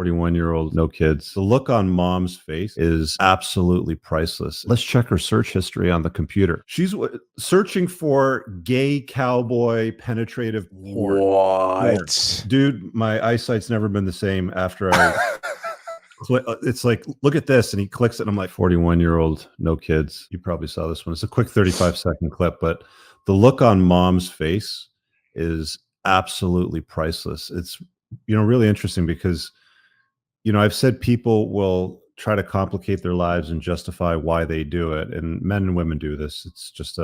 41-year-old, no kids. The look on mom's face is absolutely priceless. Let's check her search history on the computer. She's searching for gay cowboy penetrative porn. What? Dude, my eyesight's never been the same after I it's like, look at this, and he clicks it, and I'm like, 41-year-old, no kids. You probably saw this one. It's a quick 35-second clip, but the look on mom's face is absolutely priceless. It's, really interesting because, I've said people will try to complicate their lives and justify why they do it, and men and women do this. It's just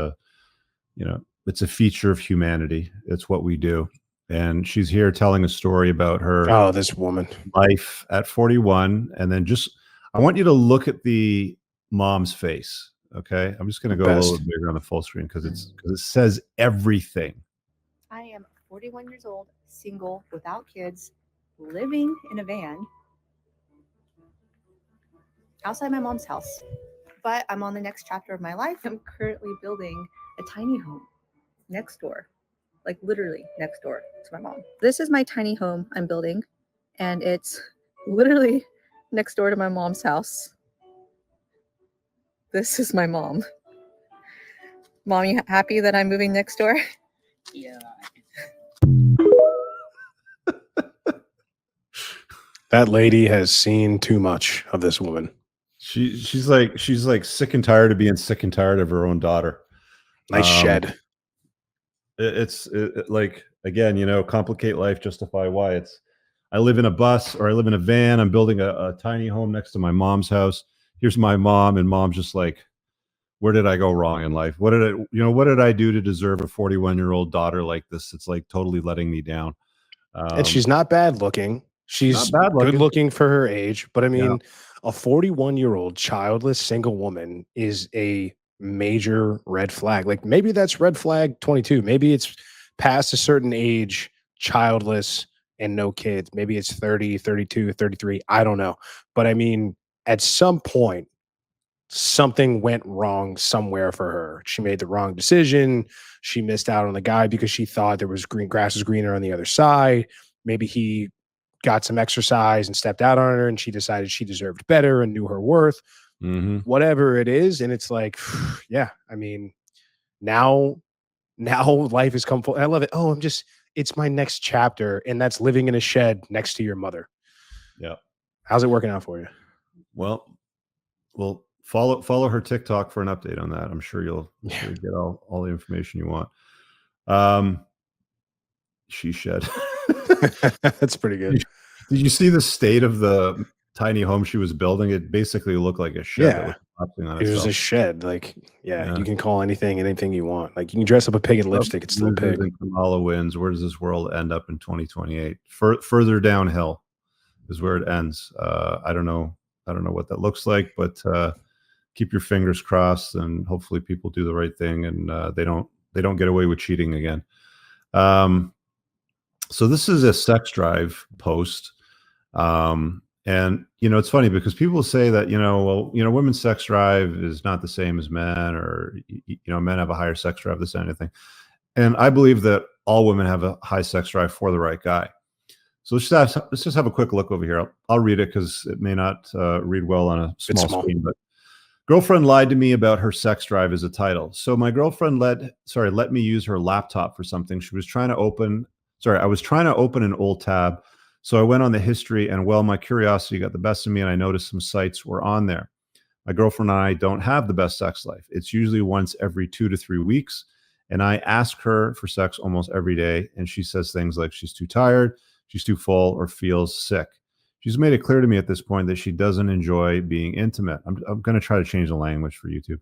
it's a feature of humanity. It's what we do. And she's here telling a story about her this woman life at 41. And then I want you to look at the mom's face. Okay. I'm just going to go a little bit bigger on the full screen because it says everything. I am 41 years old, single, without kids, living in a van outside my mom's house. But I'm on the next chapter of my life. I'm currently building a tiny home next door. Like literally next door to my mom. This is my tiny home I'm building, and it's literally next door to my mom's house. This is my mom. Mom, you happy that I'm moving next door? Yeah. That lady has seen too much of this woman. She's like sick and tired of being sick and tired of her own daughter. Nice shed. It's like, again, complicate life, justify why. I live in a bus, or I live in a van. I'm building a tiny home next to my mom's house. Here's my mom, and mom's just like, where did I go wrong in life? What did I do to deserve a 41-year-old daughter like this? It's like totally letting me down. And she's not bad looking. She's good looking for her age. But I mean, a 41-year-old childless single woman is a major red flag. Like maybe that's red flag 22. Maybe it's past a certain age, childless and no kids. Maybe it's 30, 32, 33. I don't know. But I mean, at some point, something went wrong somewhere for her. She made the wrong decision. She missed out on the guy because she thought there was grass was greener on the other side. Maybe he got some exercise and stepped out on her, and she decided she deserved better and knew her worth. Whatever it is. And it's like, yeah, I mean, now life has come full. I love it. Oh, it's my next chapter. And that's living in a shed next to your mother. Yeah. How's it working out for you? Well, follow her TikTok for an update on that. I'm sure you'll get all the information you want. She shed. That's pretty good. Did you see the state of the tiny home she was building? It basically looked like a shed. Yeah. It was a shed. Like, you can call anything you want. Like, you can dress up a pig in lipstick. It's still a pig. Kamala wins. Where does this world end up in 2028? Further downhill is where it ends. I don't know what that looks like, but keep your fingers crossed, and hopefully people do the right thing, and they don't get away with cheating again. So this is a sex drive post. And, it's funny because people say that, women's sex drive is not the same as men, or, men have a higher sex drive, this kind of thing. And I believe that all women have a high sex drive for the right guy. So let's just have a quick look over here. I'll read it because it may not read well on a small screen, but girlfriend lied to me about her sex drive is a title. So my girlfriend let me use her laptop for something. I was trying to open an old tab. So I went on the history, and my curiosity got the best of me, and I noticed some sites were on there. My girlfriend and I don't have the best sex life. It's usually once every 2 to 3 weeks. And I ask her for sex almost every day. And she says things like she's too tired, she's too full, or feels sick. She's made it clear to me at this point that she doesn't enjoy being intimate. I'm going to try to change the language for YouTube.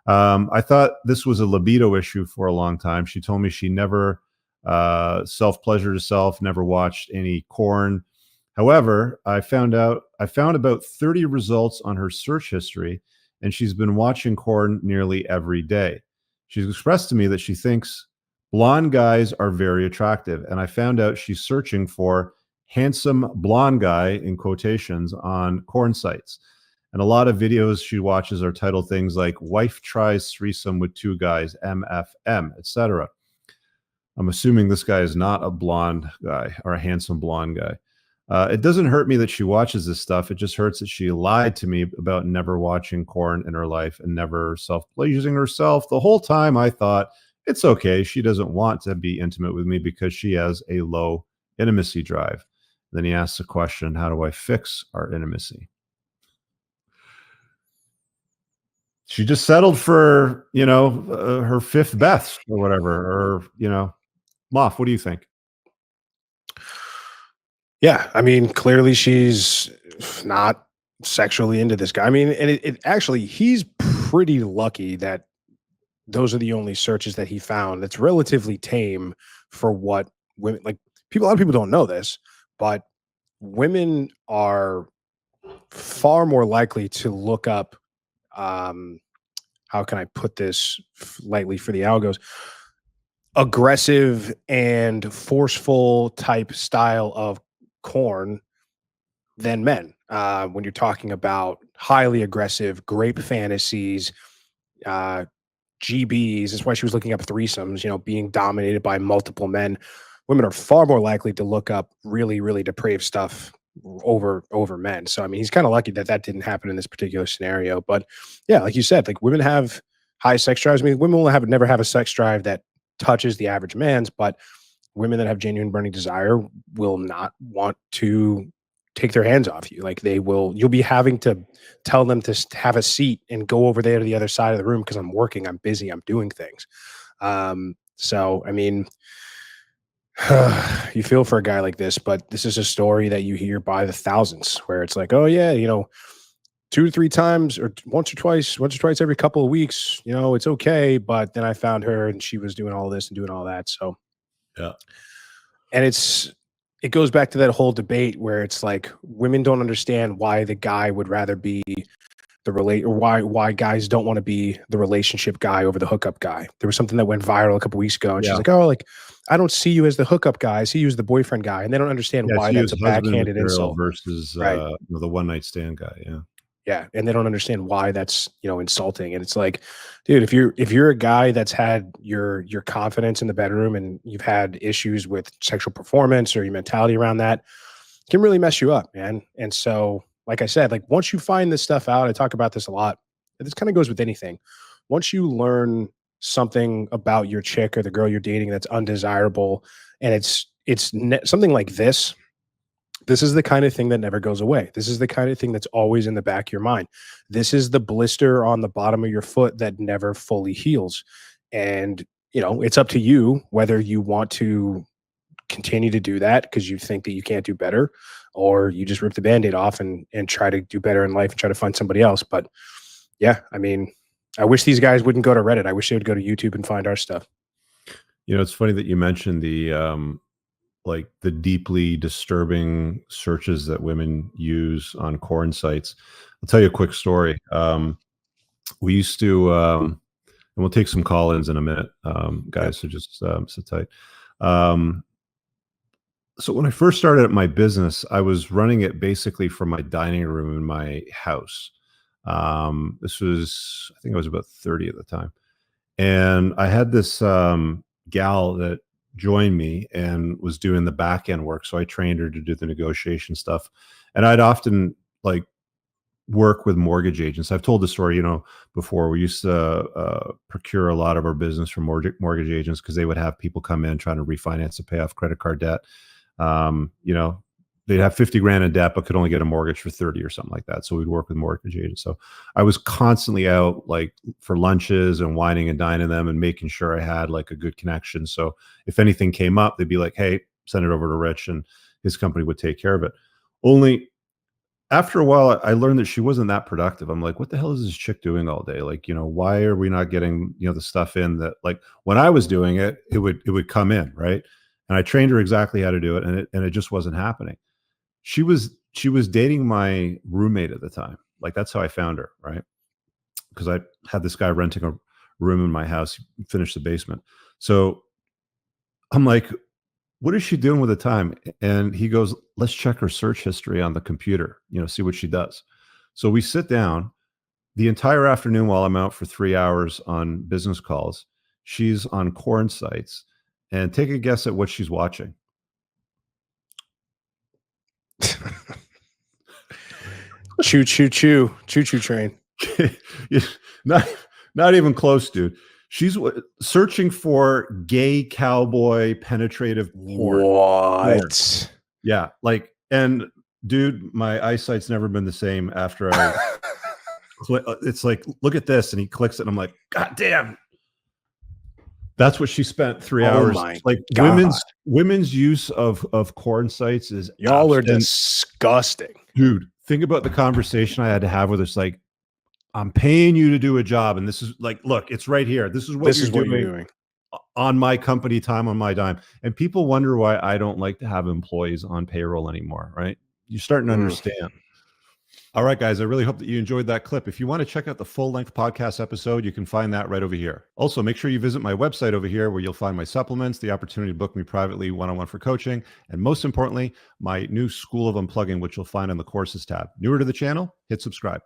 I thought this was a libido issue for a long time. She told me she never self-pleasured herself, never watched any porn. However, I found about 30 results on her search history, and she's been watching porn nearly every day. She's expressed to me that she thinks blonde guys are very attractive, and I found out she's searching for handsome blonde guy in quotations on porn sites. And a lot of videos she watches are titled things like wife tries threesome with 2 guys, MFM, etc. I'm assuming this guy is not a blonde guy or a handsome blonde guy. It doesn't hurt me that she watches this stuff. It just hurts that she lied to me about never watching porn in her life and never self-pleasuring herself. The whole time I thought, it's okay. She doesn't want to be intimate with me because she has a low intimacy drive. Then he asks the question, how do I fix our intimacy? She just settled for, her fifth best or whatever, or, Moff, what do you think? Yeah, I mean, clearly she's not sexually into this guy. I mean, and it actually, he's pretty lucky that those are the only searches that he found. That's relatively tame for what women like. People, a lot of people don't know this, but women are far more likely to look up. How can I put this lightly for the algos? Aggressive and forceful type style of corn than men. When you're talking about highly aggressive, grape fantasies, uh, GBs, that's why she was looking up threesomes, being dominated by multiple men. Women are far more likely to look up really, really depraved stuff over men. So I mean, he's kind of lucky that that didn't happen in this particular scenario. But yeah, like you said, like women have high sex drives. I mean, women will never have a sex drive that touches the average man's, but women that have genuine burning desire will not want to take their hands off you. Like you'll be having to tell them to have a seat and go over there to the other side of the room because I'm working, I'm busy, I'm doing things. So I mean, you feel for a guy like this, but this is a story that you hear by the thousands where it's like, oh yeah, 2 to 3 times or once or twice every couple of weeks, it's okay. But then I found her and she was doing all this and doing all that. So yeah. And it goes back to that whole debate where it's like women don't understand why the guy would rather be or why guys don't want to be the relationship guy over the hookup guy. There was something that went viral a couple weeks ago, and she's like, "Oh, like I don't see you as the hookup guy. I see you as the boyfriend guy," and they don't understand why that's a backhanded insult versus right. The one night stand guy. Yeah. Yeah, and they don't understand why that's, insulting. And it's like, dude, if you're a guy that's had your confidence in the bedroom and you've had issues with sexual performance or your mentality around that, it can really mess you up, man. And so, like I said, like once you find this stuff out, I talk about this a lot. This kind of goes with anything. Once you learn something about your chick or the girl you're dating that's undesirable, and something like this is the kind of thing that never goes away. This is the kind of thing that's always in the back of your mind. This is the blister on the bottom of your foot that never fully heals. And, it's up to you whether you want to continue to do that because you think that you can't do better, or you just rip the Band-Aid off and try to do better in life and try to find somebody else. But yeah, I mean, I wish these guys wouldn't go to Reddit. I wish they would go to YouTube and find our stuff. It's funny that you mentioned the deeply disturbing searches that women use on corn sites. I'll tell you a quick story. We used to, and we'll take some call-ins in a minute, guys, so just sit tight. So when I first started at my business, I was running it basically from my dining room in my house. This was, I think I was about 30 at the time. And I had this gal that joined me and was doing the back end work. So I trained her to do the negotiation stuff. And I'd often work with mortgage agents. I've told the story, before. We used to procure a lot of our business from mortgage agents because they would have people come in trying to refinance to pay off credit card debt. They'd have 50 grand in debt, but could only get a mortgage for 30 or something like that. So we'd work with mortgage agents. So I was constantly out for lunches and whining and dining them and making sure I had a good connection. So if anything came up, they'd be like, hey, send it over to Rich and his company would take care of it. Only after a while, I learned that she wasn't that productive. I'm like, what the hell is this chick doing all day? Why are we not getting, the stuff in that, when I was doing it, it would come in, right? And I trained her exactly how to do it, and it just wasn't happening. She was dating my roommate at the time. That's how I found her, right? Because I had this guy renting a room in my house, finished the basement. So I'm like, what is she doing with the time? And he goes, let's check her search history on the computer, see what she does. So we sit down the entire afternoon while I'm out for 3 hours on business calls. She's on corn sites, and take a guess at what she's watching. Choo train. not even close, dude. She's searching for gay cowboy penetrative porn. What? Yeah, like, and dude, my eyesight's never been the same after I it's like, look at this, and he clicks it, and I'm like, God damn. That's what she spent 3 hours. My like God. women's use of porn sites is y'all are disgusting. Dude, think about the conversation I had to have with us. Like, I'm paying you to do a job, and this is like, look, it's right here. This is what you're doing on my company time, on my dime. And people wonder why I don't like to have employees on payroll anymore, right? You're starting to understand. All right, guys, I really hope that you enjoyed that clip. If you want to check out the full-length podcast episode, you can find that right over here. Also, make sure you visit my website over here where you'll find my supplements, the opportunity to book me privately one-on-one for coaching, and most importantly, my new School of Unplugging, which you'll find on the Courses tab. Newer to the channel? Hit subscribe.